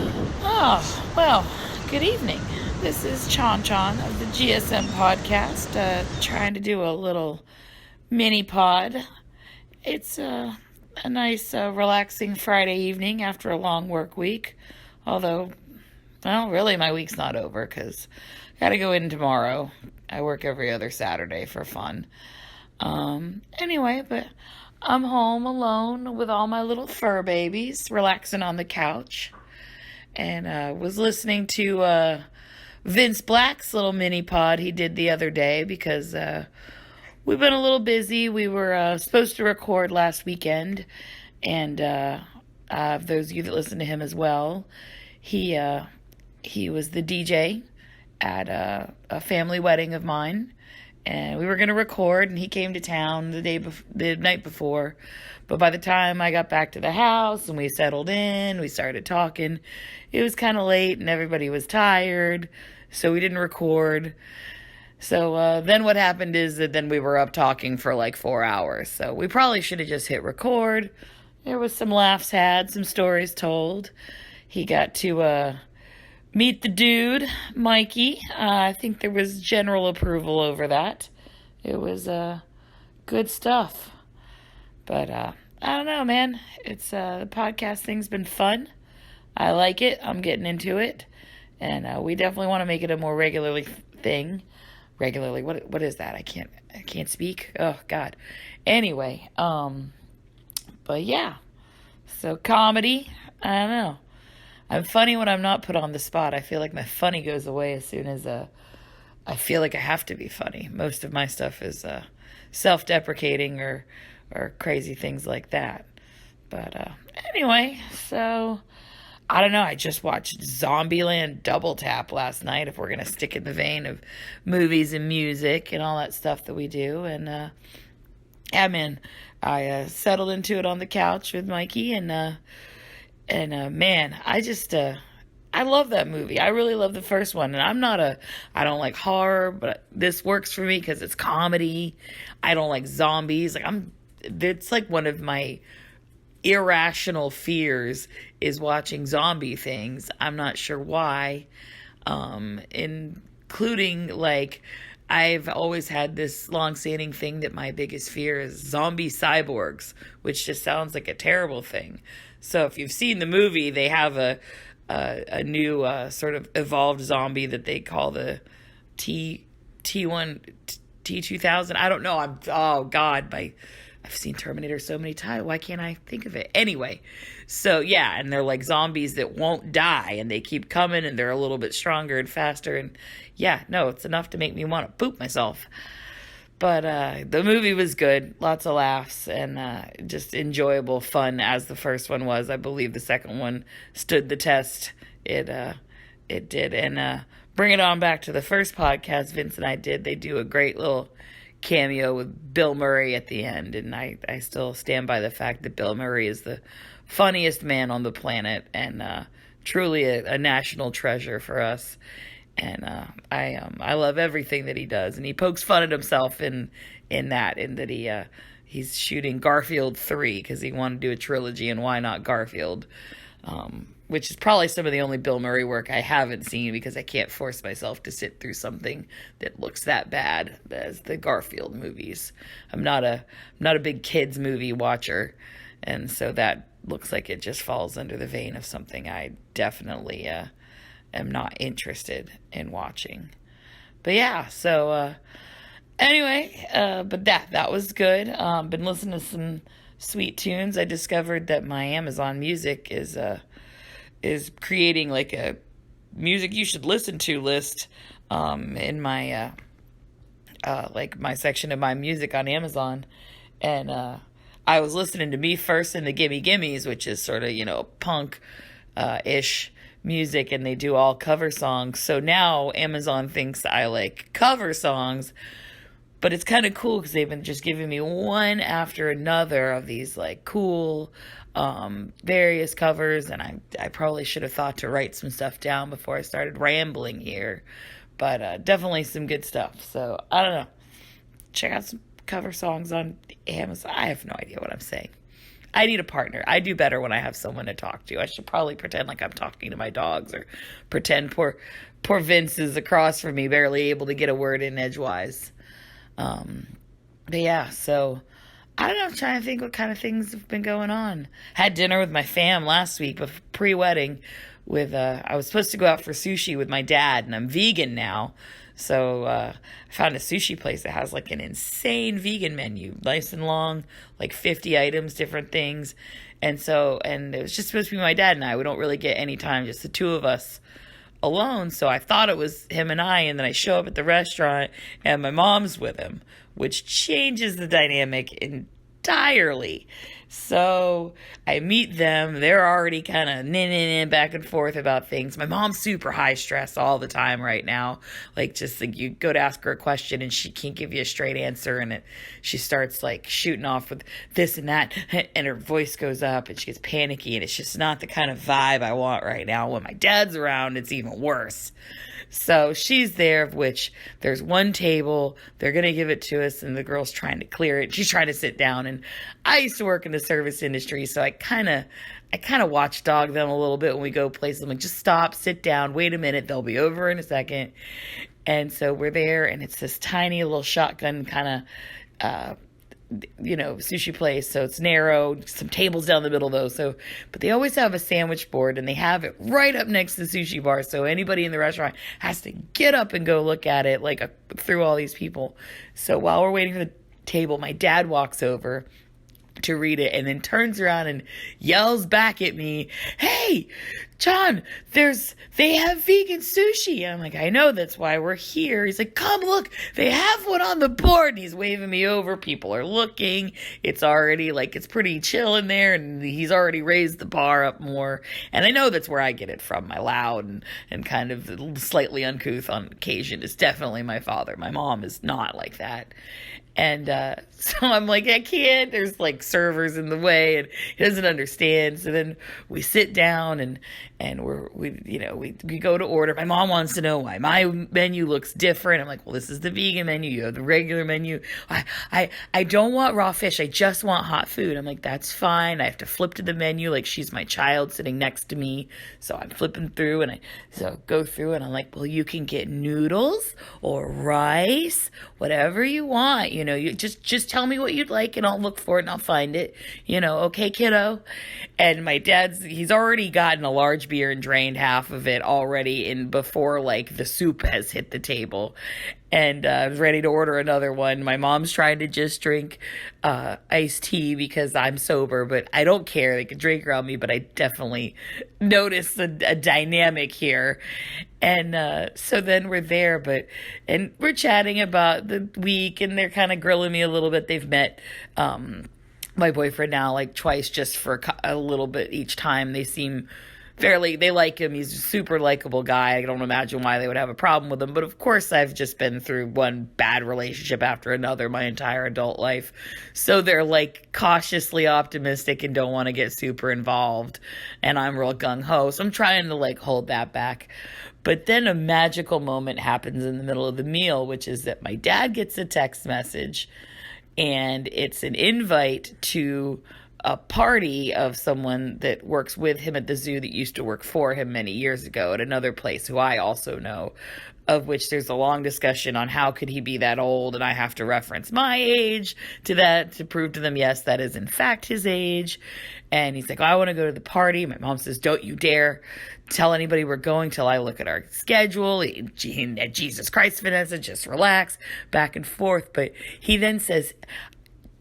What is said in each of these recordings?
Oh, well, good evening. This is CHON CHON of the GSM podcast, trying to do a little mini pod. It's a nice, relaxing Friday evening after a long work week. Although, well, really, my week's not over because I gotta go in tomorrow. I work every other Saturday for fun. Anyway, but I'm home alone with all my little fur babies, relaxing on the couch and was listening to Vince Black's little mini pod he did the other day because we've been a little busy. We were supposed to record last weekend, and those of you that listen to him as well, he was the DJ at a family wedding of mine, and we were going to record, and he came to town the night before. But by the time I got back to the house and we settled in, we started talking, it was kind of late and everybody was tired, so we didn't record. So then what happened is that then we were up talking for like 4 hours. So we probably should have just hit record. There was some laughs had, some stories told. He got to meet the dude, Mikey. I think there was general approval over that. It was good stuff. But I don't know, man. It's the podcast thing's been fun. I like it. I'm getting into it, and we definitely want to make it a more regularly thing. Regularly, what is that? I can't speak. Oh God. Anyway, but yeah. So comedy. I don't know. I'm funny when I'm not put on the spot. I feel like my funny goes away as soon as I feel like I have to be funny. Most of my stuff is self-deprecating or crazy things like that. But anyway, so I don't know. I just watched Zombieland Double Tap last night, if we're going to stick in the vein of movies and music and all that stuff that we do. And yeah, man, I settled into it on the couch with Mikey, and man, I love that movie. I really love the first one, and I don't like horror, but this works for me because it's comedy. I don't like zombies. It's like one of my irrational fears is watching zombie things. I'm not sure why, including like I've always had this long-standing thing that my biggest fear is zombie cyborgs, which just sounds like a terrible thing. So if you've seen the movie, they have a new sort of evolved zombie that they call the T1 T2000. I don't know. Oh God, I've seen Terminator so many times. Why can't I think of it? Anyway, so yeah, and they're like zombies that won't die, and they keep coming, and they're a little bit stronger and faster, and yeah, no, it's enough to make me want to poop myself. But the movie was good, lots of laughs, and just enjoyable fun as the first one was. I believe the second one stood the test. It did, and bring it on back to the first podcast Vince and I did. They do a great little cameo with Bill Murray at the end, and I still stand by the fact that Bill Murray is the funniest man on the planet, and truly a national treasure for us. And I love everything that he does, and he pokes fun at himself in that he's shooting Garfield 3 because he wanted to do a trilogy, and why not Garfield? Which is probably some of the only Bill Murray work I haven't seen because I can't force myself to sit through something that looks that bad as the Garfield movies. I'm not a big kids movie watcher, and so that looks like it just falls under the vein of something I definitely am not interested in watching. But yeah, so anyway, but that was good. Been listening to some sweet tunes. I discovered that my Amazon Music is creating like a music you should listen to list in my like my section of my music on Amazon, and I was listening to Me First and the Gimme Gimmes, which is sort of punk ish music, and they do all cover songs. So now Amazon thinks I like cover songs, but it's kind of cool because they've been just giving me one after another of these like cool various covers, and I probably should have thought to write some stuff down before I started rambling here, but definitely some good stuff. So I don't know, check out some cover songs on Amazon. I have no idea what I'm saying. I need a partner. I do better when I have someone to talk to. I should probably pretend like I'm talking to my dogs, or pretend poor Vince is across from me, barely able to get a word in edgewise. But yeah, so I don't know. I'm trying to think what kind of things have been going on. Had dinner with my fam last week, but pre-wedding with, I was supposed to go out for sushi with my dad, and I'm vegan now. So, I found a sushi place that has like an insane vegan menu, nice and long, like 50 items, different things. And it was just supposed to be my dad and I. We don't really get any time, just the two of us alone. So I thought it was him and I, and then I show up at the restaurant and my mom's with him, which changes the dynamic entirely. So I meet them. They're already kind of back and forth about things. My mom's super high stress all the time right now. Like, just like you go to ask her a question and she can't give you a straight answer, and she starts like shooting off with this and that, and her voice goes up and she gets panicky, and it's just not the kind of vibe I want right now. When my dad's around, it's even worse. So she's there, of which there's one table. They're going to give it to us, and the girl's trying to clear it. She's trying to sit down, and I used to work in the service industry, so I kind of watchdog them a little bit when we go places. I'm like, just stop, sit down, wait a minute, they'll be over in a second. And so we're there, and it's this tiny little shotgun kind of sushi place. So it's narrow, some tables down the middle though. But they always have a sandwich board, and they have it right up next to the sushi bar. So anybody in the restaurant has to get up and go look at it, like through all these people. So while we're waiting for the table, my dad walks over to read it, and then turns around and yells back at me, "Hey, John, they have vegan sushi." And I'm like, "I know, that's why we're here." He's like, "Come look, they have one on the board." And he's waving me over. People are looking. It's already like, it's pretty chill in there, and he's already raised the bar up more. And I know that's where I get it from. My loud and kind of slightly uncouth on occasion is definitely my father. My mom is not like that. And so I'm like, I can't. There's like servers in the way, and he doesn't understand. So then we sit down, and we go to order. My mom wants to know why my menu looks different. I'm like, well, this is the vegan menu. You have the regular menu. I don't want raw fish. I just want hot food. I'm like, that's fine. I have to flip to the menu like she's my child sitting next to me. So I'm flipping through, and I go through, and I'm like, well, you can get noodles or rice, whatever you want. You just tell me what you'd like, and I'll look for it and I'll find it. Okay, kiddo. And my he's already gotten a large beer and drained half of it already before like the soup has hit the table. And I was ready to order another one. My mom's trying to just drink iced tea because I'm sober, but I don't care. They can drink around me, but I definitely notice a dynamic here. And so then we're there, and we're chatting about the week, and they're kind of grilling me a little bit. They've met my boyfriend now like twice, just for a little bit each time. They like him. He's a super likable guy. I don't imagine why they would have a problem with him. But of course, I've just been through one bad relationship after another my entire adult life. So they're like cautiously optimistic and don't want to get super involved. And I'm real gung-ho. So I'm trying to like hold that back. But then a magical moment happens in the middle of the meal, which is that my dad gets a text message, and it's an invite to a party of someone that works with him at the zoo that used to work for him many years ago at another place, who I also know, of which there's a long discussion on how could he be that old, and I have to reference my age to that to prove to them, yes, that is in fact his age. And he's like, I want to go to the party. My mom says, don't you dare tell anybody we're going till I look at our schedule. Jesus Christ, Vanessa, just relax, back and forth. But he then says,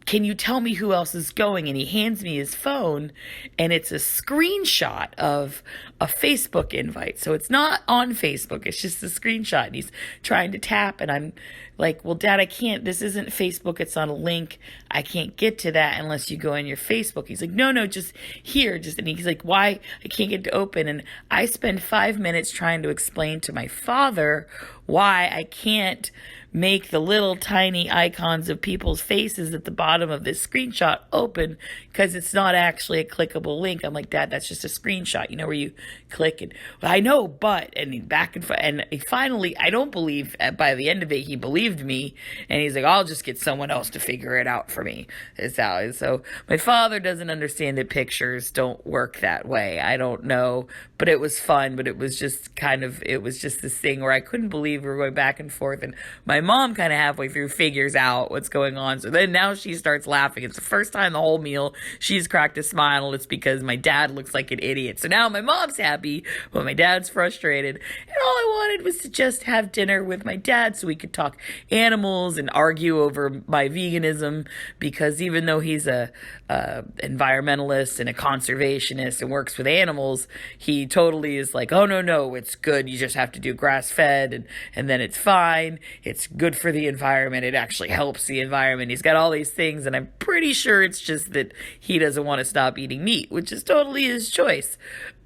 can you tell me who else is going? And he hands me his phone, and it's a screenshot of a Facebook invite. So it's not on Facebook. It's just a screenshot. And he's trying to tap, and I'm like, well, Dad, I can't. This isn't Facebook. It's on a link. I can't get to that unless you go on your Facebook. He's like, no, just here. And he's like, why? I can't get to open. And I spend 5 minutes trying to explain to my father why I can't make the little tiny icons of people's faces at the bottom of this screenshot open, because it's not actually a clickable link. I'm like, Dad, that's just a screenshot, where you click and I know, but, and back and forth. And finally, I don't believe by the end of it, he believed believed me. And he's like, I'll just get someone else to figure it out for me. So my father doesn't understand that pictures don't work that way. I don't know, but it was fun. But it was just this thing where I couldn't believe we were going back and forth. And my mom kind of halfway through figures out what's going on. So then now she starts laughing. It's the first time the whole meal she's cracked a smile. It's because my dad looks like an idiot. So now my mom's happy, but my dad's frustrated. And all I wanted was to just have dinner with my dad so we could talk animals and argue over my veganism, because even though he's a environmentalist and a conservationist and works with animals, he totally is like, oh, no, it's good. You just have to do grass-fed and then it's fine. It's good for the environment. It actually helps the environment. He's got all these things, and I'm pretty sure it's just that he doesn't want to stop eating meat, which is totally his choice.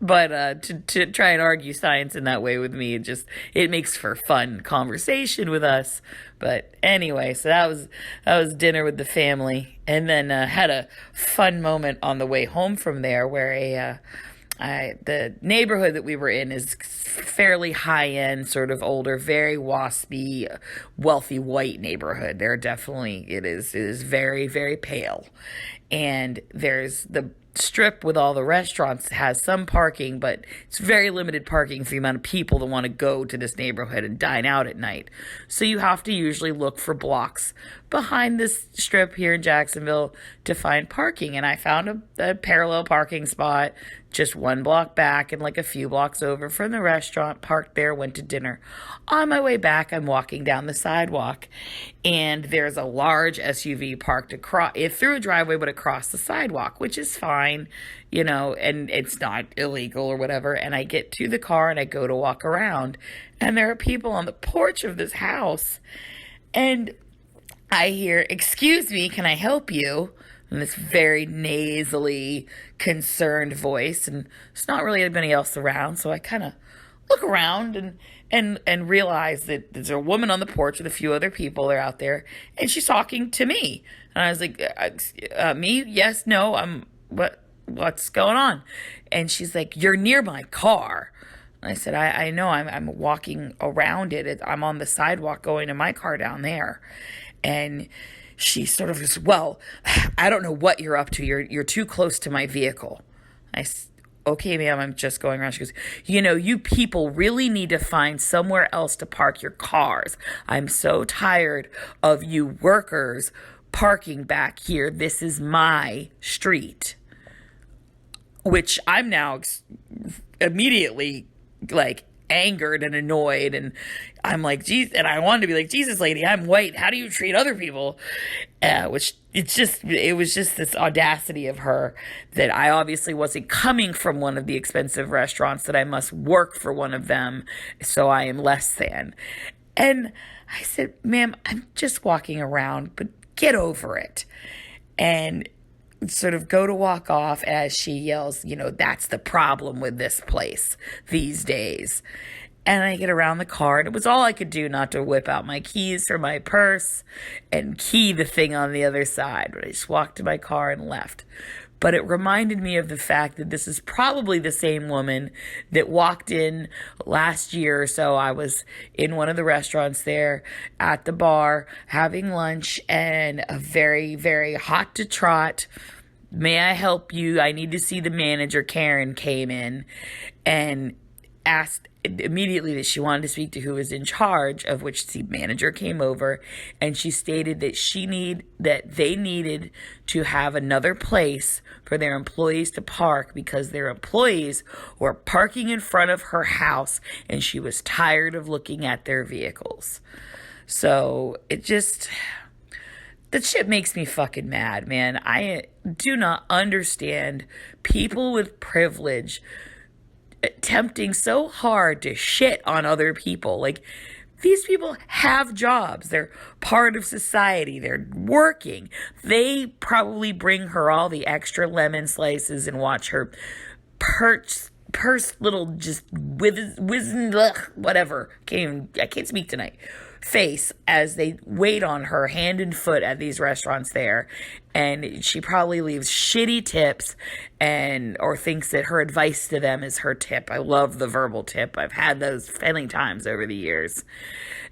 But to try and argue science in that way with me, it makes for fun conversation with us. But anyway, so that was dinner with the family, and then had a fun moment on the way home from there where the neighborhood that we were in is fairly high-end, sort of older, very waspy, wealthy white neighborhood. It is very, very pale. And there's the strip with all the restaurants has some parking, but it's very limited parking for the amount of people that want to go to this neighborhood and dine out at night. So you have to usually look for blocks behind this strip here in Jacksonville to find parking. And I found a parallel parking spot just one block back and like a few blocks over from the restaurant, parked there, went to dinner. On my way back, I'm walking down the sidewalk, and there's a large SUV parked through a driveway, but across the sidewalk, which is fine, and it's not illegal or whatever. And I get to the car and I go to walk around, and there are people on the porch of this house, and I hear, "Excuse me, can I help you?" in this very nasally, concerned voice, and there's not really anybody else around, so I kind of look around and realize that there's a woman on the porch with a few other people that are out there, and she's talking to me. And I was like, me? Yes, no, what's going on? And she's like, "You're near my car." And I said, I know, I'm walking around it. I'm on the sidewalk going to my car down there. And she sort of goes, "Well, I don't know what you're up to. You're too close to my vehicle." "Okay, ma'am, I'm just going around." She goes, "You people really need to find somewhere else to park your cars. I'm so tired of you workers parking back here. This is my street." Which I'm now immediately like angered and annoyed, and I'm like, geez, and I wanted to be like, "Jesus, lady, I'm white. How do you treat other people?" It was just this audacity of her that I obviously wasn't coming from one of the expensive restaurants, that I must work for one of them, so I am less than. And I said, "Ma'am, I'm just walking around, but get over it." And sort of go to walk off as she yells, "That's the problem with this place these days." And I get around the car, and it was all I could do not to whip out my keys or my purse and key the thing on the other side. But I just walked to my car and left. But it reminded me of the fact that this is probably the same woman that walked in last year or so. I was in one of the restaurants there at the bar having lunch, and a very, very hot to trot, "May I help you? I need to see the manager," Karen came in and asked immediately that she wanted to speak to who was in charge, of which the manager came over, and she stated that they needed to have another place for their employees to park because their employees were parking in front of her house, and she was tired of looking at their vehicles. So that shit makes me fucking mad, man. I do not understand people with privilege attempting so hard to shit on other people. Like, these people have jobs. They're part of society. They're working. They probably bring her all the extra lemon slices and watch her purse little just whatever. I can't speak tonight. face as they wait on her hand and foot at these restaurants there. And she probably leaves shitty tips or thinks that her advice to them is her tip. I love the verbal tip. I've had those many times over the years.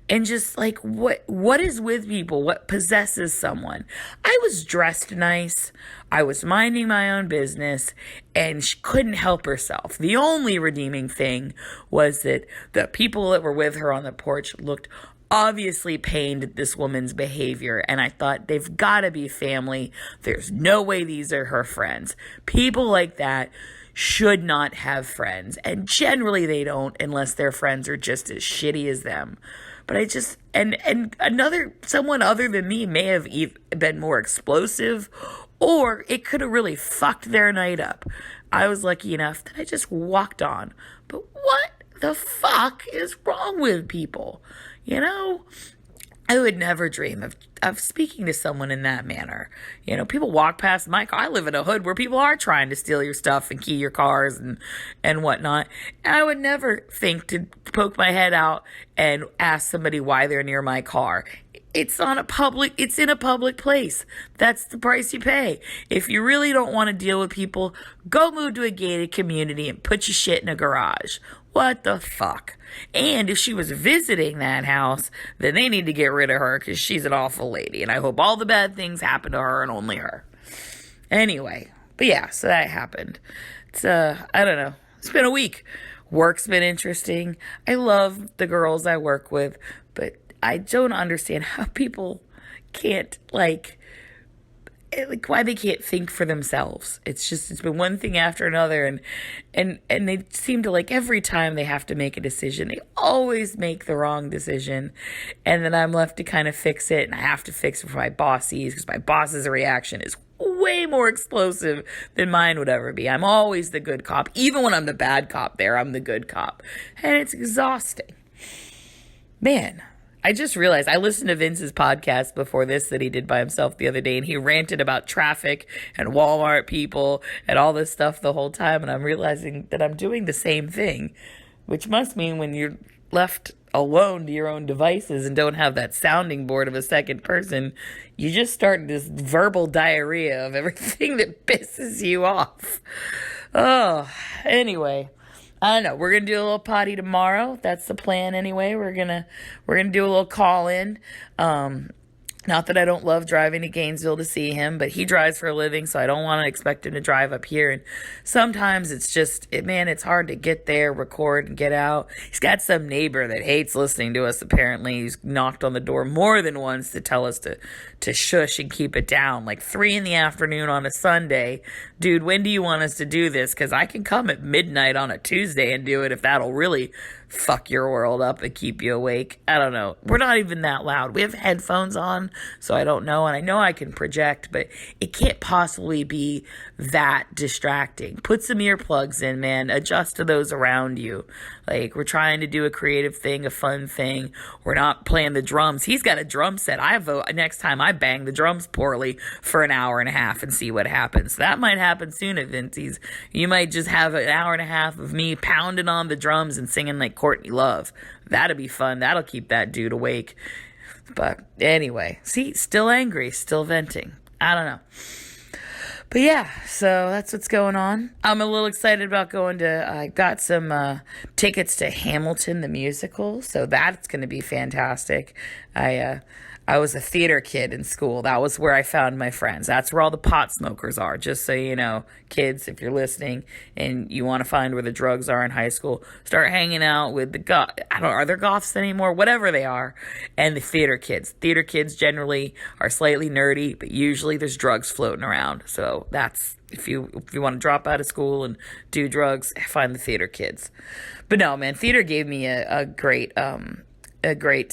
And just like, what is with people? What possesses someone? I was dressed nice. I was minding my own business, and she couldn't help herself. The only redeeming thing was that the people that were with her on the porch looked obviously pained at this woman's behavior, and I thought, they've got to be family. There's no way these are her friends. People like that should not have friends, and generally they don't unless their friends are just as shitty as them. But I just, and someone other than me may have been more explosive, or it could have really fucked their night up. I was lucky enough that I just walked on. But what the fuck is wrong with people? You know, I would never dream of speaking to someone in that manner. You know, people walk past my car. I live in a hood where people are trying to steal your stuff and key your cars and whatnot. And I would never think to poke my head out and ask somebody why they're near my car. It's in a public place. That's the price you pay. If you really don't want to deal with people, go move to a gated community and put your shit in a garage. What the fuck? And if she was visiting that house, then they need to get rid of her because she's an awful lady. And I hope all the bad things happen to her and only her. Anyway, but yeah, so that happened. It's, I don't know. It's been a week. Work's been interesting. I love the girls I work with, but I don't understand how people can't, like why they can't think for themselves. It's been one thing after another, and they seem to, like, every time they have to make a decision, they always make the wrong decision, and then I'm left to kind of fix it, and I have to fix it for my boss sees, because my boss's reaction is way more explosive than mine would ever be. I'm always the good cop. Even when I'm the bad cop there, I'm the good cop, and it's exhausting. Man, I just realized I listened to Vince's podcast before this that he did by himself the other day, and he ranted about traffic and Walmart people and all this stuff the whole time, and I'm realizing that I'm doing the same thing, which must mean when you're left alone to your own devices and don't have that sounding board of a second person, you just start this verbal diarrhea of everything that pisses you off. Oh, anyway. I don't know. We're going to do a little potty tomorrow. That's the plan anyway. We're going to do a little call in. Not that I don't love driving to Gainesville to see him, but he drives for a living, so I don't want to expect him to drive up here. And sometimes it's just, it's hard to get there, record, and get out. He's got some neighbor that hates listening to us, apparently. He's knocked on the door more than once to tell us to shush and keep it down. Like 3 p.m. on a Sunday. Dude, when do you want us to do this? Because I can come at midnight on a Tuesday and do it if that'll really fuck your world up and keep you awake. I don't know. We're not even that loud. We have headphones on, so I don't know. And I know I can project, but it can't possibly be that distracting. Put some earplugs in, man. Adjust to those around you. Like, we're trying to do a creative thing, a fun thing. We're not playing the drums. He's got a drum set. I vote next time I bang the drums poorly for an hour and a half and see what happens. That might happen soon at Vincey's. You might just have an hour and a half of me pounding on the drums and singing like Courtney Love. That'll be fun. That'll keep that dude awake. But anyway, see, still angry, still venting. I don't know. But yeah, so that's what's going on. I'm a little excited about I got some tickets to Hamilton, the musical, so that's going to be fantastic. I was a theater kid in school. That was where I found my friends. That's where all the pot smokers are. Just so you know, kids, if you're listening and you want to find where the drugs are in high school, start hanging out with are there goths anymore? Whatever they are. And the theater kids. Theater kids generally are slightly nerdy, but usually there's drugs floating around. So that's, if you want to drop out of school and do drugs, find the theater kids. But no, man, theater gave me a great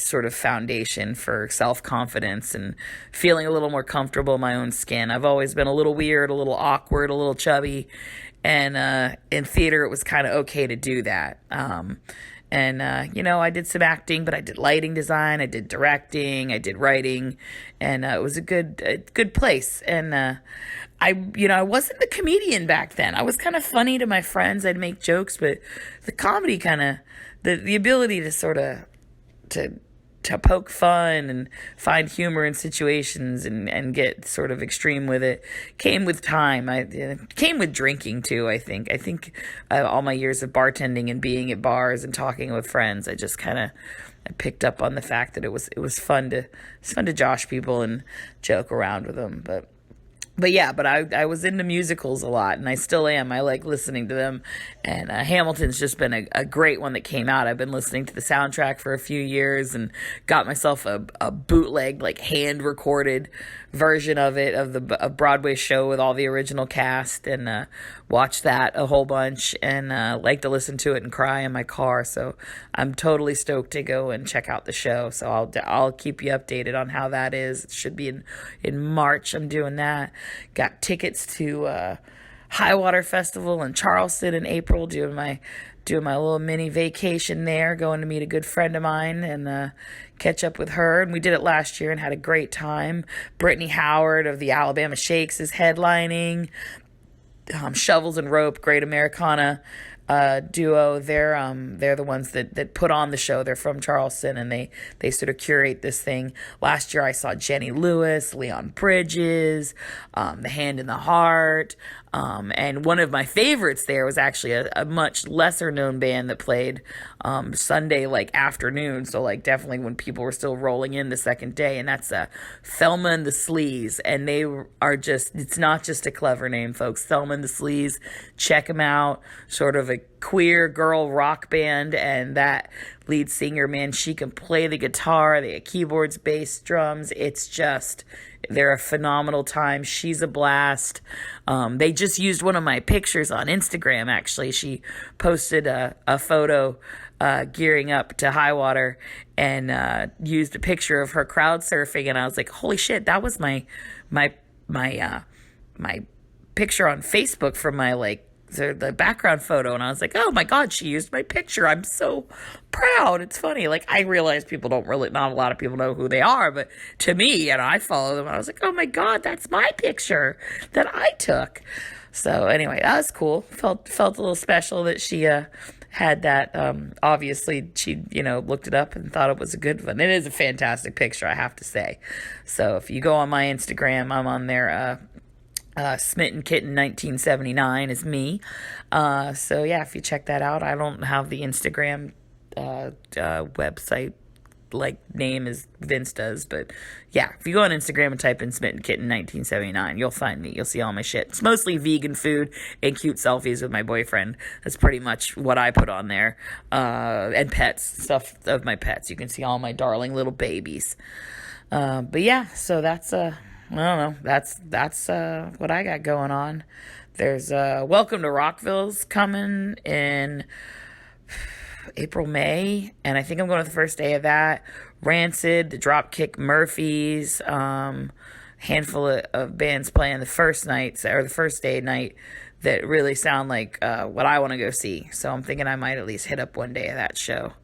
sort of foundation for self-confidence and feeling a little more comfortable in my own skin. I've always been a little weird, a little awkward, a little chubby, and in theater it was kind of okay to do that. I did some acting, but I did lighting design, I did directing, I did writing, and it was a good place. And I wasn't the comedian back then. I was kind of funny to my friends. I'd make jokes, but the comedy kind of, the ability to sort of to to poke fun and find humor in situations and get sort of extreme with it came with time. It came with drinking too, I think. All my years of bartending and being at bars and talking with friends, I just kind of I picked up on the fact that it was fun to josh people and joke around with them. But yeah, I was into musicals a lot, and I still am. I like listening to them, and Hamilton's just been a great one that came out. I've been listening to the soundtrack for a few years and got myself a bootleg, like hand-recorded version of it, of a Broadway show with all the original cast, and watched that a whole bunch, and like to listen to it and cry in my car. So I'm totally stoked to go and check out the show. So I'll keep you updated on how that is. It should be in March. I'm doing that. Got tickets to High Water Festival in Charleston in April, doing my little mini vacation there, going to meet a good friend of mine and catch up with her. And we did it last year and had a great time. Brittany Howard of the Alabama Shakes is headlining. Shovels and Rope, Great Americana duo. They're the ones that put on the show. They're from Charleston, and they sort of curate this thing. Last year I saw Jenny Lewis, Leon Bridges, The Hand in the Heart, and one of my favorites there was actually a much lesser known band that played Sunday like afternoon, so like definitely when people were still rolling in the second day, and that's Thelma and the Sleaze. And they are just, it's not just a clever name, folks. Thelma and the Sleaze, check them out. Sort of a queer girl rock band, and that lead singer, man, she can play the guitar, they have keyboards, bass, drums. It's just, they're a phenomenal time. She's a blast. They just used one of my pictures on Instagram, actually. She posted a photo gearing up to High Water and used a picture of her crowd surfing, and I was like, holy shit, that was my picture on Facebook from my the background photo. And I was like, oh my God, she used my picture. I'm so proud. It's funny. Like, I realize not a lot of people know who they are, but to me, I follow them. I was like, oh my God, that's my picture that I took. So anyway, that was cool. Felt a little special that she had that. Obviously she, looked it up and thought it was a good one. It is a fantastic picture, I have to say. So if you go on my Instagram, I'm on there, Smitten Kitten 1979 is me. So yeah, if you check that out, I don't have the Instagram website name as Vince does, but yeah, if you go on Instagram and type in Smitten Kitten 1979, you'll find me. You'll see all my shit. It's mostly vegan food and cute selfies with my boyfriend. That's pretty much what I put on there. And pets, stuff of my pets. You can see all my darling little babies. But yeah, so that's I don't know. That's what I got going on. There's Welcome to Rockville's coming in April, May, and I think I'm going to the first day of that. Rancid, the Dropkick Murphys, handful of bands playing the first day night that really sound like what I want to go see. So I'm thinking I might at least hit up one day of that show.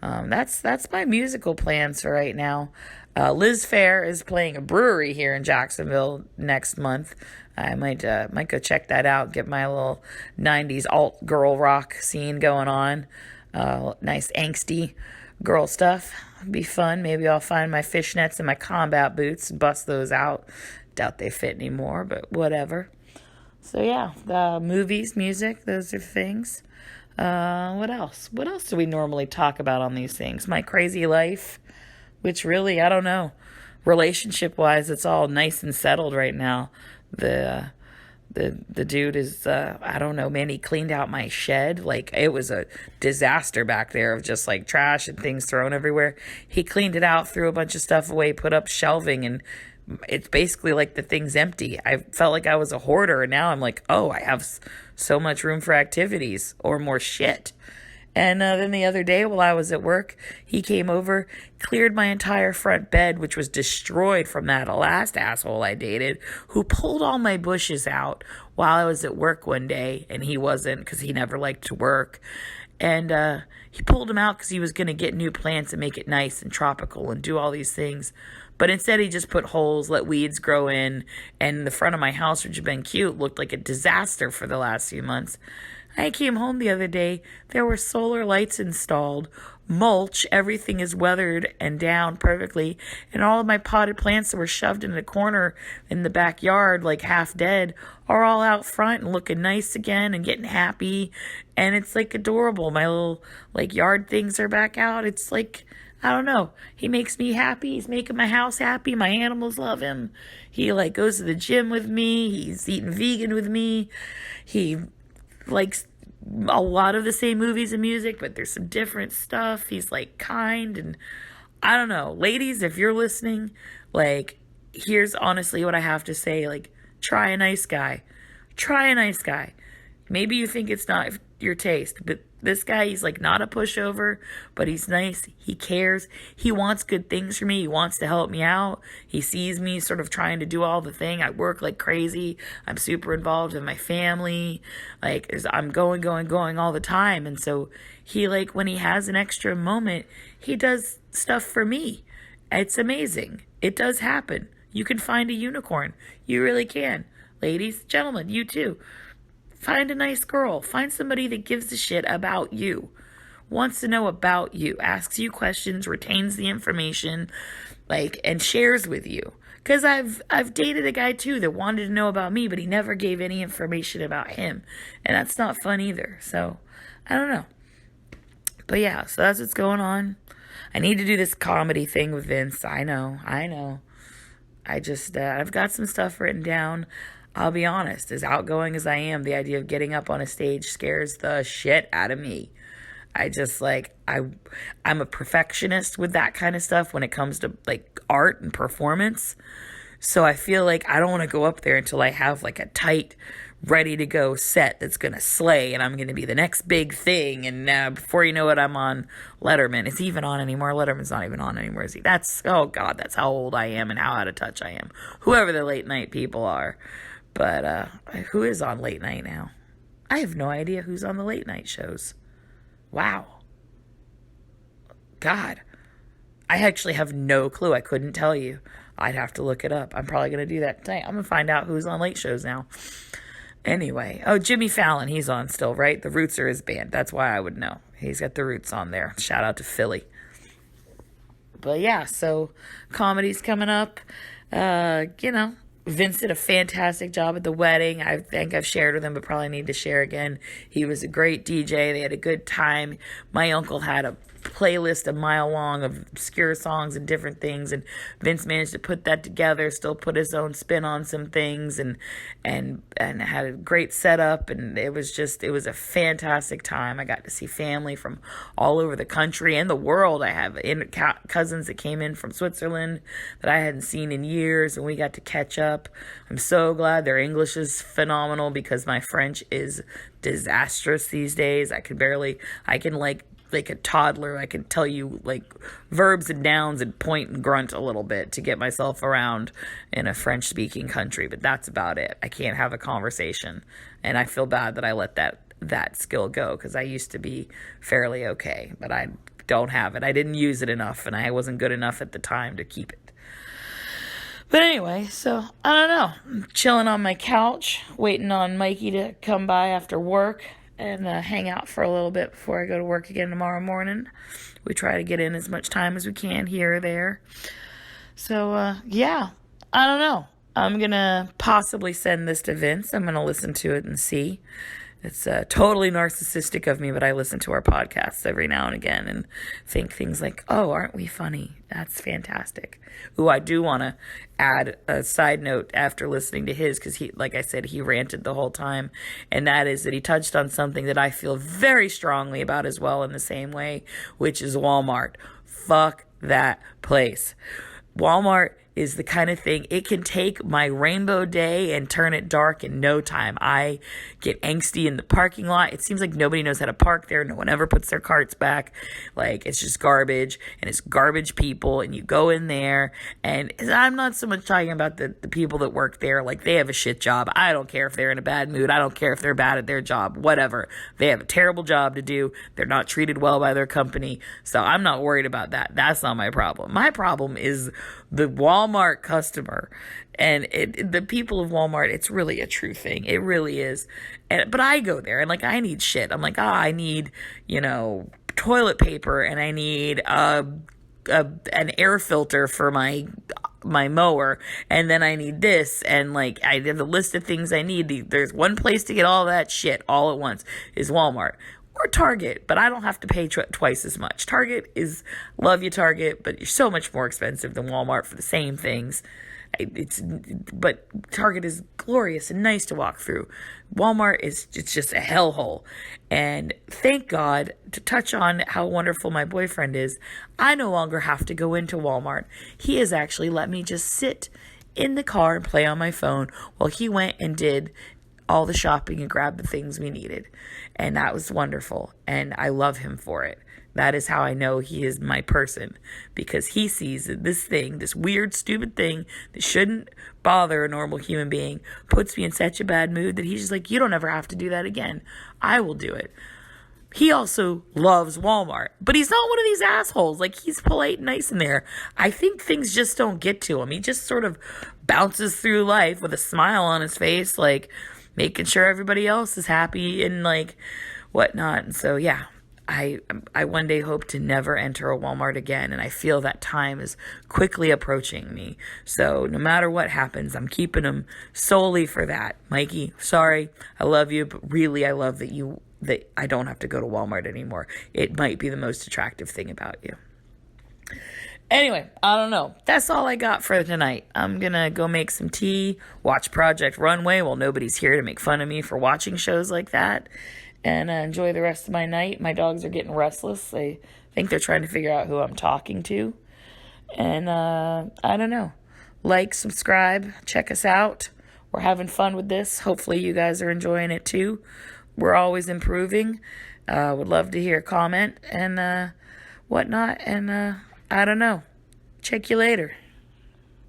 That's my musical plans for right now. Liz Phair is playing a brewery here in Jacksonville next month. I might go check that out, get my little 90s alt girl rock scene going on. Nice angsty girl stuff. Be fun. Maybe I'll find my fishnets and my combat boots, bust those out. Doubt they fit anymore, but whatever. So yeah, movies, music, those are things. What else? What else do we normally talk about on these things? My crazy life, which really, I don't know. Relationship-wise, it's all nice and settled right now. The dude is, I don't know, man, he cleaned out my shed. Like, it was a disaster back there of just, trash and things thrown everywhere. He cleaned it out, threw a bunch of stuff away, put up shelving, and it's basically like the thing's empty. I felt like I was a hoarder, and now I'm like, oh, I have so much room for activities or more shit. And then the other day while I was at work, he came over, cleared my entire front bed, which was destroyed from that last asshole I dated, who pulled all my bushes out while I was at work one day, and he wasn't, because he never liked to work. And he pulled them out because he was going to get new plants and make it nice and tropical and do all these things. But instead he just put holes, let weeds grow in, and the front of my house, which had been cute, looked like a disaster for the last few months. I came home the other day. There were solar lights installed, mulch, everything is weathered and down perfectly, and all of my potted plants that were shoved in a corner in the backyard, like half dead, are all out front and looking nice again and getting happy. And it's like adorable. My little like yard things are back out. It's like, I don't know. He makes me happy. He's making my house happy. My animals love him. He like goes to the gym with me. He's eating vegan with me. He likes a lot of the same movies and music, but there's some different stuff. He's like kind, and I don't know. Ladies, if you're listening, like, here's honestly what I have to say. Like, try a nice guy. Try a nice guy. Maybe you think it's not your taste, but this guy, he's like not a pushover, but he's nice. He cares. He wants good things for me. He wants to help me out. He sees me sort of trying to do all the thing. I work like crazy. I'm super involved in my family. Like, I'm going all the time. And so he, like, when he has an extra moment, he does stuff for me. It's amazing. It does happen. You can find a unicorn. You really can. Ladies, gentlemen, you too. Find a nice girl. Find somebody that gives a shit about you, wants to know about you, asks you questions, retains the information, like, and shares with you. Because I've dated a guy too that wanted to know about me, but he never gave any information about him, and that's not fun either. So I don't know. But yeah, so that's what's going on. I need to do this comedy thing with Vince. I know. I just I've got some stuff written down. I'll be honest, as outgoing as I am, the idea of getting up on a stage scares the shit out of me. I just like, I'm a perfectionist with that kind of stuff when it comes to like art and performance. So I feel like I don't want to go up there until I have like a tight, ready to go set that's going to slay and I'm going to be the next big thing. And before you know it, I'm on Letterman. Is he even on anymore? Letterman's not even on anymore, is he? Oh God, that's how old I am and how out of touch I am. Whoever the late night people are. But who is on late night now? I have no idea who's on the late night shows. Wow. God. I actually have no clue. I couldn't tell you. I'd have to look it up. I'm probably going to do that tonight. I'm going to find out who's on late shows now. Anyway. Oh, Jimmy Fallon. He's on still, right? The Roots are his band. That's why I would know. He's got the Roots on there. Shout out to Philly. But yeah, so comedy's coming up. Vince did a fantastic job at the wedding. I think I've shared with him, but probably need to share again. He was a great DJ. They had a good time. My uncle had a playlist a mile long of obscure songs and different things, and Vince managed to put that together, still put his own spin on some things, and had a great setup, and it was a fantastic time. I got to see family from all over the country and the world. I have cousins that came in from Switzerland that I hadn't seen in years, and we got to catch up. I'm so glad. Their English is phenomenal because my French is disastrous these days. I can like a toddler, I can tell you like verbs and nouns and point and grunt a little bit to get myself around in a French speaking country, but that's about it. I can't have a conversation, and I feel bad that I let that skill go because I used to be fairly okay, but I don't have it. I didn't use it enough, and I wasn't good enough at the time to keep it. But anyway, so I don't know. I'm chilling on my couch, waiting on Mikey to come by after work and hang out for a little bit before I go to work again tomorrow morning. We try to get in as much time as we can here or there. So, yeah, I don't know. I'm going to possibly send this to Vince. I'm going to listen to it and see. It's totally narcissistic of me, but I listen to our podcasts every now and again and think things like, oh, aren't we funny? That's fantastic. Ooh, I do want to add a side note after listening to his, because he, like I said, he ranted the whole time, and that is that he touched on something that I feel very strongly about as well in the same way, which is Walmart. Fuck that place. Walmart is the kind of thing, it can take my rainbow day and turn it dark in no time. I get angsty in the parking lot. It seems like nobody knows how to park there. No one ever puts their carts back. Like, it's just garbage, and it's garbage people, and you go in there, and I'm not so much talking about the people that work there. Like, they have a shit job. I don't care if they're in a bad mood. I don't care if they're bad at their job. Whatever. They have a terrible job to do. They're not treated well by their company. So I'm not worried about that. That's not my problem. My problem is the Walmart Walmart customer. And the people of Walmart, it's really a true thing. It really is. But I go there and like, I need shit. I'm like, I need, toilet paper, and I need an air filter for my mower, and then I need this, and like I have a list of things I need. There's one place to get all that shit all at once is Walmart or Target, but I don't have to pay twice as much. Target is, love you Target, but you're so much more expensive than Walmart for the same things. But Target is glorious and nice to walk through. Walmart it's just a hellhole. And thank God, to touch on how wonderful my boyfriend is, I no longer have to go into Walmart. He has actually let me just sit in the car and play on my phone while he went and did all the shopping and grabbed the things we needed. And that was wonderful. And I love him for it. That is how I know he is my person, because he sees that this weird, stupid thing that shouldn't bother a normal human being, puts me in such a bad mood that he's just like, you don't ever have to do that again. I will do it. He also loves Walmart, but he's not one of these assholes. Like, he's polite and nice in there. I think things just don't get to him. He just sort of bounces through life with a smile on his face, like making sure everybody else is happy and like whatnot. And so, yeah. I one day hope to never enter a Walmart again, and I feel that time is quickly approaching me. So no matter what happens, I'm keeping them solely for that. Mikey, sorry, I love you, but really I love that I don't have to go to Walmart anymore. It might be the most attractive thing about you. Anyway, I don't know. That's all I got for tonight. I'm going to go make some tea, watch Project Runway while nobody's here to make fun of me for watching shows like that. And enjoy the rest of my night. My dogs are getting restless. They think they're trying to figure out who I'm talking to. And I don't know. Like, subscribe, check us out. We're having fun with this. Hopefully you guys are enjoying it too. We're always improving. Would love to hear a comment and whatnot. And I don't know. Check you later.